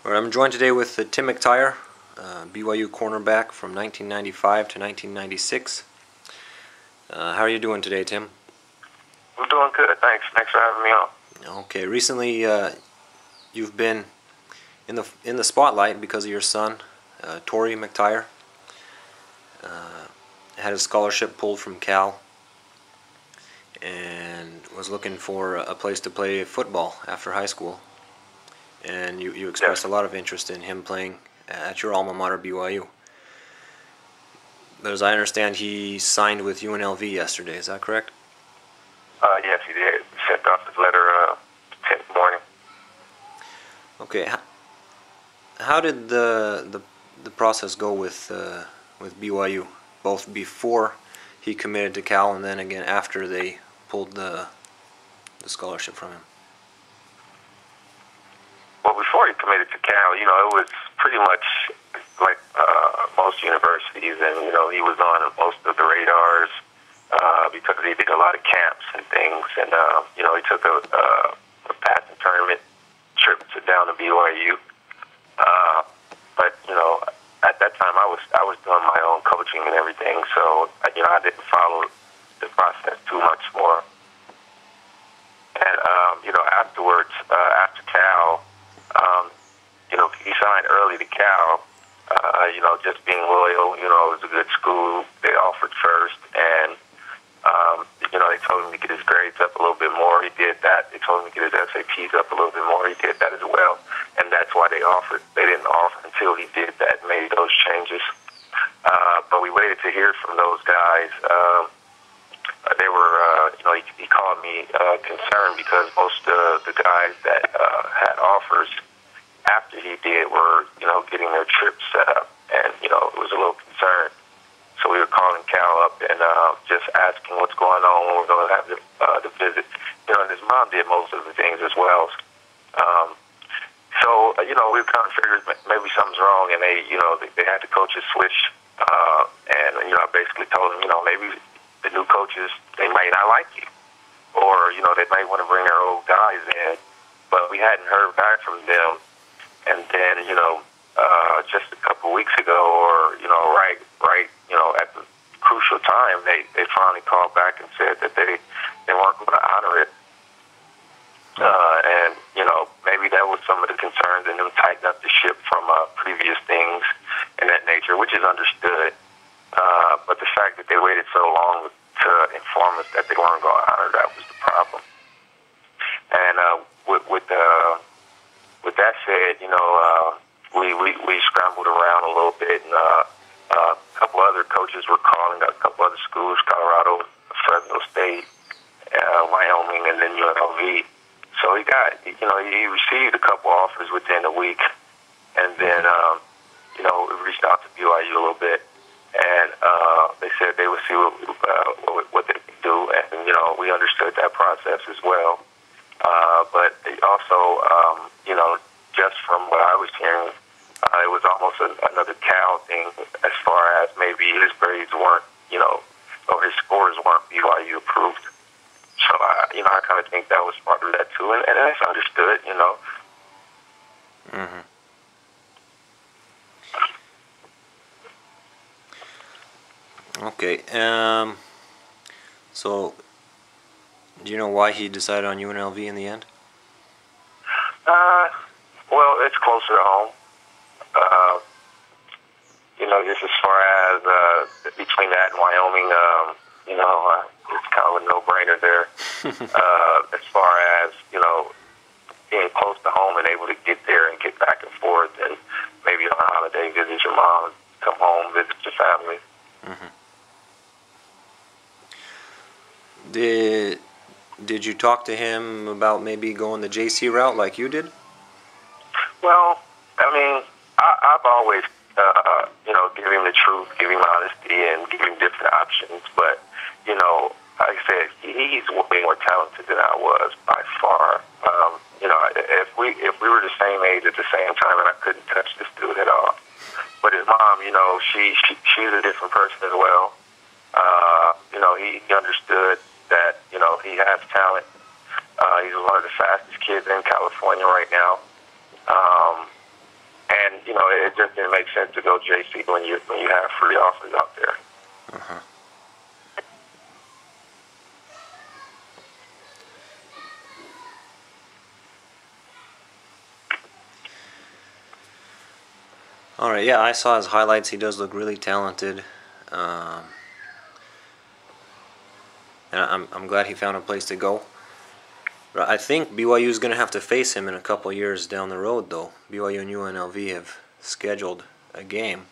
All right, I'm joined today with Tim McTyer, BYU cornerback from 1995 to 1996. How are you doing today, Tim? I'm doing good, thanks. Thanks for having me on. Okay, recently you've been in the spotlight because of your son, Tim McTyer. Had a scholarship pulled from Cal and was looking for a place to play football after high school. And you expressed a lot of interest in him playing at your alma mater, BYU. But as I understand, he signed with UNLV yesterday. Is that correct? Yes, he did. He sent off his letter 10 in the morning. Okay. How did the process go with BYU, both before he committed to Cal and then again after they pulled the scholarship from him? Well, before he committed to Cal, it was pretty much like most universities, and, he was on most of the radars because he did a lot of camps and things, and, he took a passing tournament trip down to BYU. But, at that time I was doing my own coaching and everything, so, I didn't follow the process too much more. And, afterwards, after Cal, he signed early to Cal, just being loyal. It was a good school. They offered first, and, they told him to get his grades up a little bit more. He did that. They told him to get his SATs up a little bit more. He did that as well, and that's why they offered. They didn't offer until he did that and made those changes. But we waited to hear from those guys. They were, he called me concerned because most of the guys that had offers after he did were, getting their trips set up, and, it was a little concern. So we were calling Cal up and just asking what's going on when we're going to have the visit. And his mom did most of the things as well. So, we kind of figured maybe something's wrong, and they had the coaches switch. And, I basically told them, maybe the new coaches, they might not like you. Or, they might want to bring their old guys in. But we hadn't heard back from them. And then, just a couple of weeks ago, or, right, at the crucial time, they finally called back and said that they weren't going to honor it. And, maybe that was some of the concerns and them tighten up the ship from previous things and that nature, which is understood. But the fact that they waited so long to inform us that they weren't going to honor that was the problem. And with that said, we scrambled around a little bit, and a couple other coaches were calling, a couple other schools, Colorado, Fresno State, Wyoming, and then UNLV. So he got, he received a couple offers within a week, and then, we reached out to BYU a little bit, and they said they would see what they could do, and, we understood that process as well. But also, just from what I was hearing, it was almost another Cal thing as far as maybe his grades weren't, or his scores weren't BYU approved. So, I kind of think that was part of that too, and that's understood, Mm-hmm. Okay. So, do you know why he decided on UNLV in the end? Well, it's closer to home. Just as far as between that and Wyoming, it's kind of a no-brainer there. As far as, being close to home and able to get there and get back and forth, and maybe on a holiday visit your mom, come home, visit your family. Mm-hmm. Did you talk to him about maybe going the JC route like you did? Well, I've always, give him the truth, give him honesty, and give him different options. But, like I said, he's way more talented than I was by far. If we were the same age at the same time, and I couldn't touch this dude at all. But his mom, she's a different person as well. He understood that, he has talent. He's one of the fastest kids in California right now. and it just didn't make sense to go JC when you have free offers out there. Uh-huh. All right, yeah, I saw his highlights. He does look really talented, and I'm glad he found a place to go. But I think BYU is going to have to face him in a couple years down the road, though. BYU and UNLV have scheduled a game,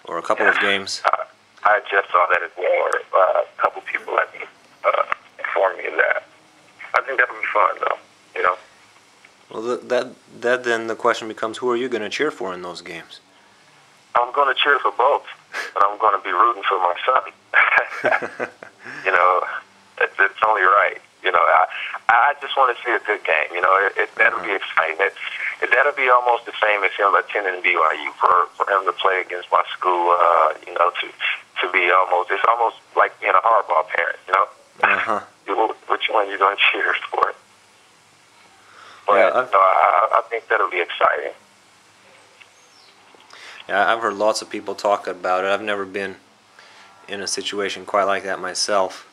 or a couple of games. I just saw that as well. A couple people let me inform me of that. I think that would be fun, though. Well, that then the question becomes, who are you going to cheer for in those games? I'm going to cheer for both, but I'm going to be rooting for my son. It's only right. I just want to see a good game. That'll be exciting. That'll be almost the same as him attending BYU for him to play against my school. To be it's almost like being a hardball parent. Which one you going to cheer for? But yeah, I think that'll be exciting. Yeah, I've heard lots of people talk about it. I've never been in a situation quite like that myself,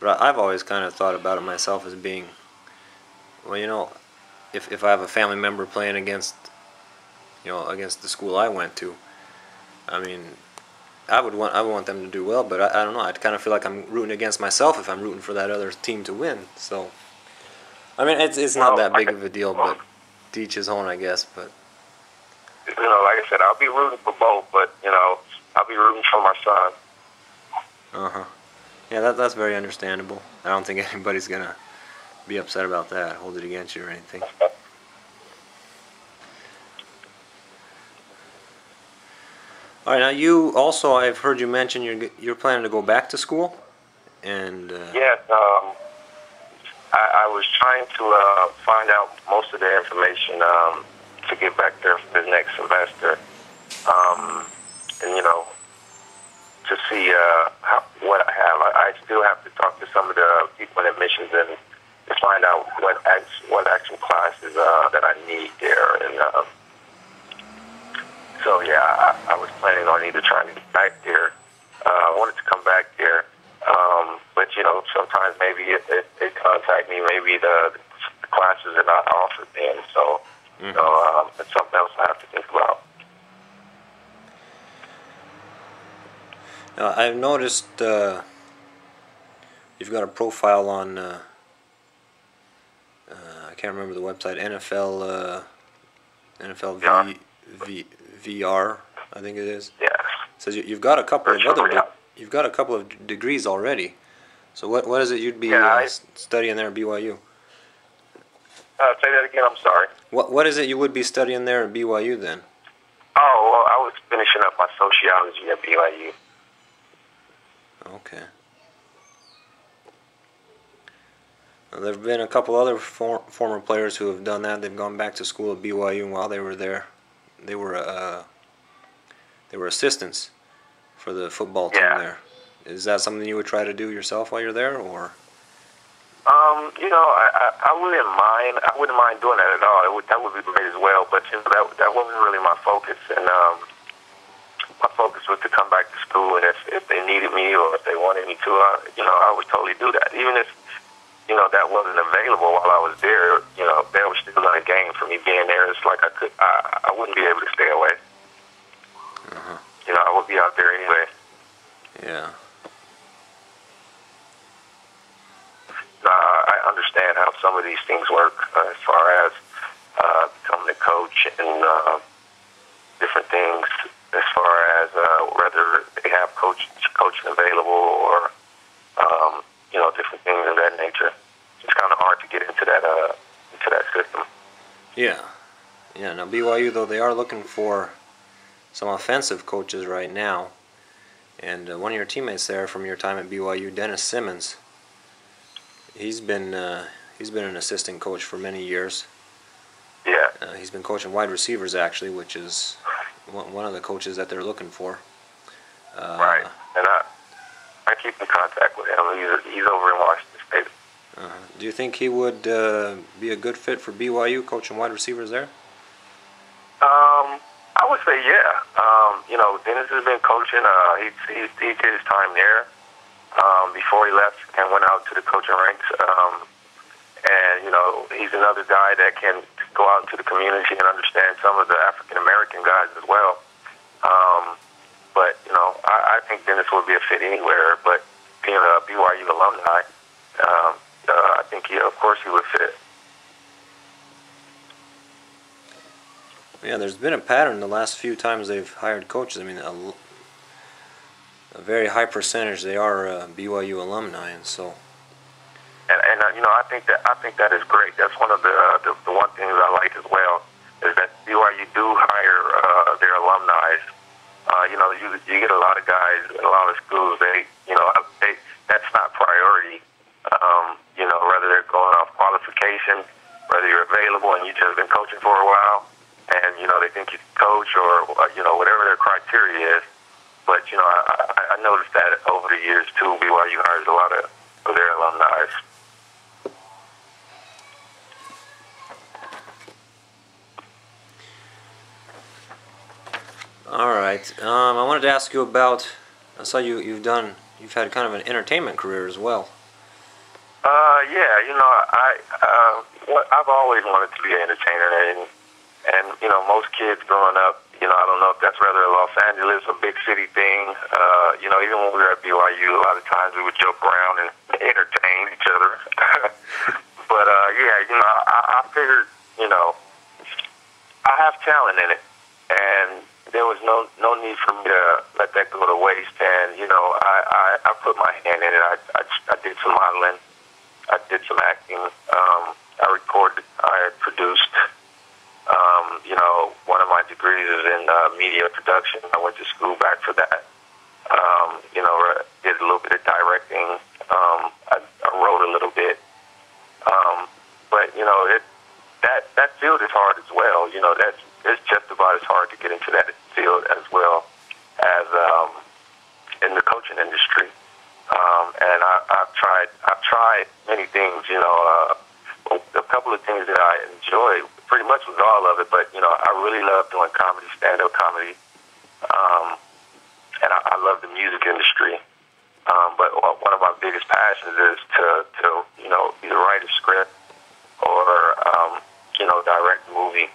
but I've always kind of thought about it myself as being, well, if I have a family member playing against the school I went to, I mean, I would want them to do well, but I don't know. I'd kind of feel like I'm rooting against myself if I'm rooting for that other team to win. So, I mean, it's not that big of a deal, but to each his own, I guess. But like I said, I'll be rooting for both, but I'll be rooting for my son. Yeah, that's very understandable. I don't think anybody's gonna be upset about that, hold it against you or anything. All right, now you also, I've heard you mention you're planning to go back to school, and yes, I was trying to find out most of the information to get back there for the next semester, and to see what I have. I still have to talk to some of the people in admissions and to find out what actual classes that I need there. And so yeah, I was planning on either trying to get back there. I wanted to come back there, but sometimes maybe they contact me. Maybe the classes are not offered then. So it's something else I have to think about. I've noticed you've got a profile on I can't remember the website, NFL VR, I think it is. Yeah. So you've got a couple of degrees already. So what is it you'd be studying there at BYU? Say that again. I'm sorry. What is it you would be studying there at BYU then? Oh, well, I was finishing up my sociology at BYU. Okay. Well, there have been a couple other former players who have done that. They've gone back to school at BYU, and while they were there, they were assistants for the football team there. Is that something you would try to do yourself while you're there, or? I wouldn't mind. I wouldn't mind doing that at all. That would be great as well. But that wasn't really my focus, and my focus was to come back to school. And if they needed me or if they wanted me to, I would totally do that. Even if that wasn't available while I was there, there was still not a game for me being there. It's like I wouldn't be able to stay away. I would be out there anyway. Yeah. I understand how some of these things work as far as becoming a coach and different things as far as whether they have coaching available or different things of that nature. It's kind of hard to get into that system. Yeah. Now BYU, though, they are looking for some offensive coaches right now, and one of your teammates there from your time at BYU, Dennis Simmons. He's been an assistant coach for many years. Yeah. He's been coaching wide receivers actually, which is one of the coaches that they're looking for. Right. And I keep in contact with him. He's over in Washington State. Do you think he would be a good fit for BYU, coaching wide receivers there? would say yeah. Dennis has been coaching. He did his time there before he left and went out to the coaching ranks. And he's another guy that can go out into the community and understand some of the African American guys as well. But I think Dennis would be a fit anywhere. But being a BYU alumni, I think of course he would fit. Yeah, there's been a pattern the last few times they've hired coaches. I mean, a very high percentage they are BYU alumni, and so. And I think that is great. That's one of the one things I like as well is that BYU do hire their alumni. You get a lot of guys in a lot of schools. That's not priority. Whether they're going off qualification, whether you're available and you've just been coaching for a while, and they think you can coach or whatever their criteria is. But I noticed that over the years too, BYU hires a lot of their alumni. All right. I wanted to ask you about. I saw you've had kind of an entertainment career as well. I've always wanted to be an entertainer, and most kids growing up, I don't know if that's rather a Los Angeles or big city thing. Even when we were at BYU, a lot of times we would joke around and entertain each other. But I figured, I have talent in it, and there was no need for me to let that go to waste. And I put my hand in it. I did some modeling. I did some acting. I recorded. I produced. One of my degrees is in media production. I went to school back for that. Did a little bit of directing. I wrote a little bit. But that field is hard as well. It's just about as hard to get into that field as well as in the coaching industry. And I've tried many things. A couple of things that I enjoy pretty much was all of it, but I really love doing comedy, stand-up comedy, and I love the music industry. But one of my biggest passions is to either write a script or direct a movie.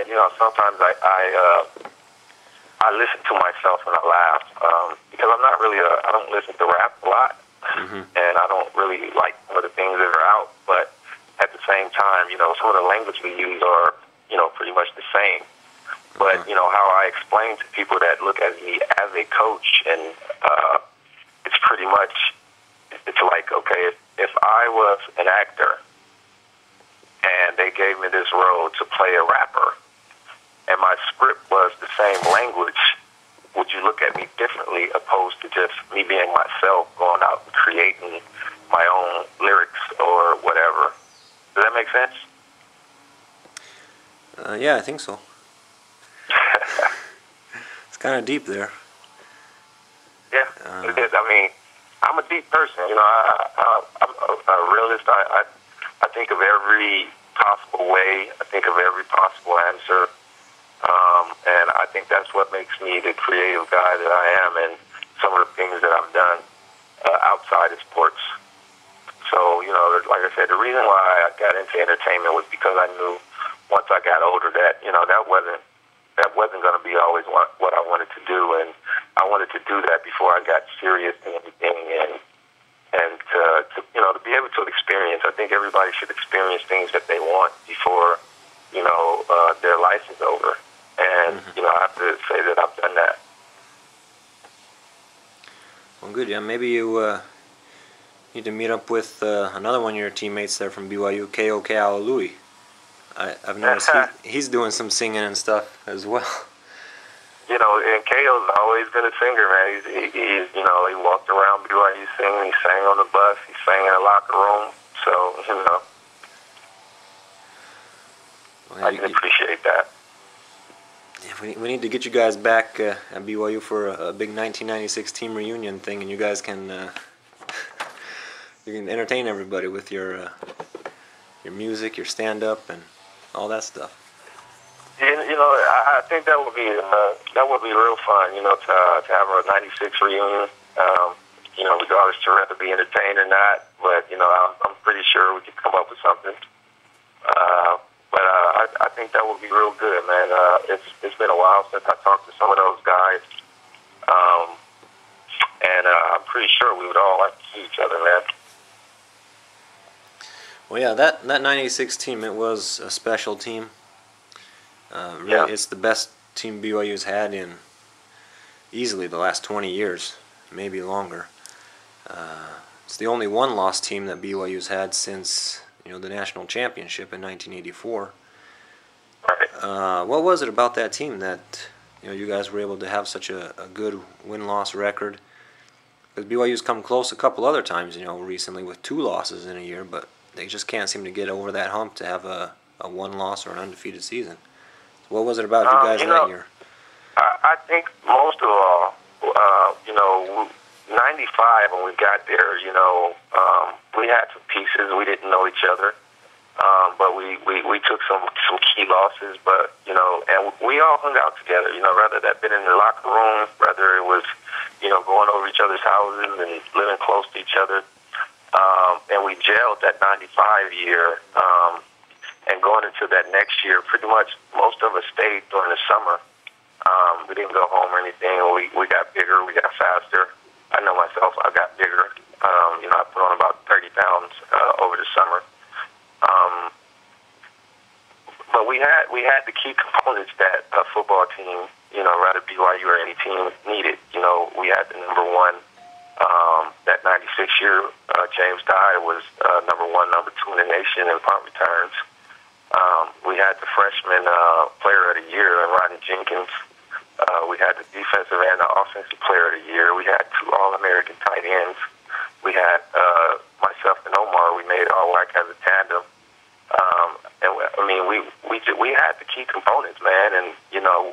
And sometimes I listen to myself and I laugh because I'm not really I don't listen to rap a lot, and I don't really like some of the things that are out. But at the same time, some of the language we use are pretty much the same. But how I explain to people that look at me as a coach, and it's pretty much it's like, okay, if I was an actor and they gave me this role to play a rapper, and my script was the same language, would you look at me differently opposed to just me being myself, going out and creating my own lyrics or whatever? Does that make sense? Yeah, I think so. It's kind of deep there. Yeah, it is. I mean, I'm a deep person. I'm a realist. I think of every possible way. I think of every possible answer. And I think that's what makes me the creative guy that I am, and some of the things that I've done outside of sports. So, like I said, the reason why I got into entertainment was because I knew once I got older that, that wasn't going to be always what I wanted to do. And I wanted to do that before I got serious and everything. And to be able to experience, I think everybody should experience things that they want before, their life is over. And, I have to say that I've done that. Well, good. Yeah, maybe you need to meet up with another one of your teammates there from BYU, Louis. I've noticed he's doing some singing and stuff as well. And K.O.'s always been a singer, man. He walked around BYU singing. He sang on the bus. He sang in the locker room. So, well, I can appreciate that. We need to get you guys back at BYU for a big 1996 team reunion thing, and you guys can you can entertain everybody with your music, your stand-up, and all that stuff. I think that would be real fun. To have a '96 reunion. Regardless to whether be entertained or not, but I'm pretty sure we could come up with something. I think that would be real good, man. It's been a while since I talked to some of those guys, and I'm pretty sure we would all like to see each other, man. Well, yeah, that '96 team, it was a special team. Really, yeah. It's the best team BYU's had in easily the last 20 years, maybe longer. It's the only one-loss team that BYU's had since the national championship in 1984. What was it about that team that you guys were able to have such a good win-loss record? Because BYU's come close a couple other times, recently with 2 losses in a year, but they just can't seem to get over that hump to have a one-loss or an undefeated season. So what was it about you guys that year? I think most of all, 95 when we got there, we had some pieces. We didn't know each other, but we took some key losses. But and we all hung out together. Whether that been in the locker room, whether it was going over each other's houses and living close to each other. And we gelled that 95 year, and going into that next year, pretty much most of us stayed during the summer. We didn't go home or anything. We got bigger, we got faster. I know myself, I got bigger. I put on about 30 pounds over the summer. But we had the key components that a football team, rather BYU or any team needed. We had the number one. That 96 year, James Dye was number 1, number 2 in the nation in punt returns. We had the freshman player of the year, Rodney Jenkins. We had the defensive and the offensive player of the year. We had 2 All-American tight ends. We had myself and Omar. We made All-WAC as a tandem. We had the key components, man. And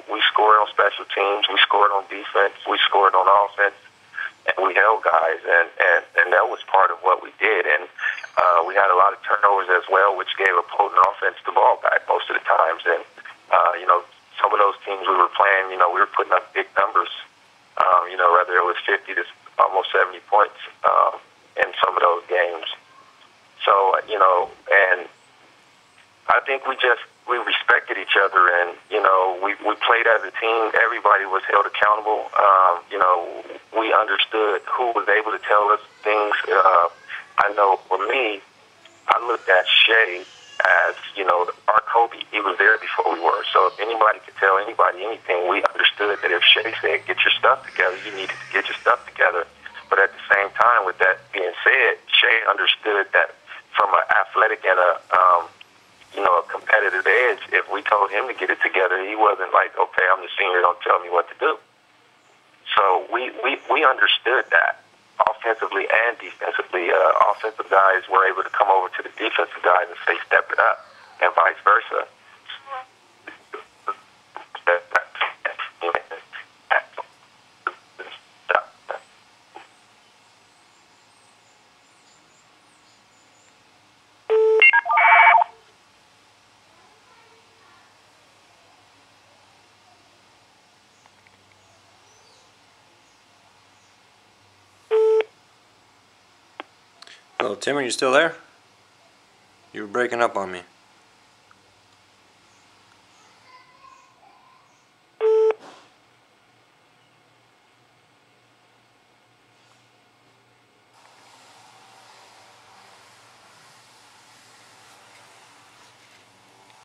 we scored on special teams. We scored on defense. We scored on offense. And we held guys, and that was part of what we did. And we had a lot of turnovers as well, which gave a potent offense the ball back most of the times. And, some of those teams we were playing, we were putting up big numbers, whether it was 50 to almost 70 points in some of those games. So, and I think we respected each other, and, we played as a team. Everybody was held accountable. We understood who was able to tell us things. I know for me, I looked at Shea as, our Kobe. He was there before we were. So if anybody could tell anybody anything, we understood that if Shea said, get your stuff together, you needed to get your stuff together. But at the same time, with that being said, Shea understood that from an athletic and a competitive edge, if we told him to get it together, he wasn't like, okay, I'm the senior, don't tell me what to do. So we understood that offensively and defensively. Offensive guys were able to come over to the defensive guys and say, step it up, and vice versa. Hello, Tim, are you still there? You were breaking up on me.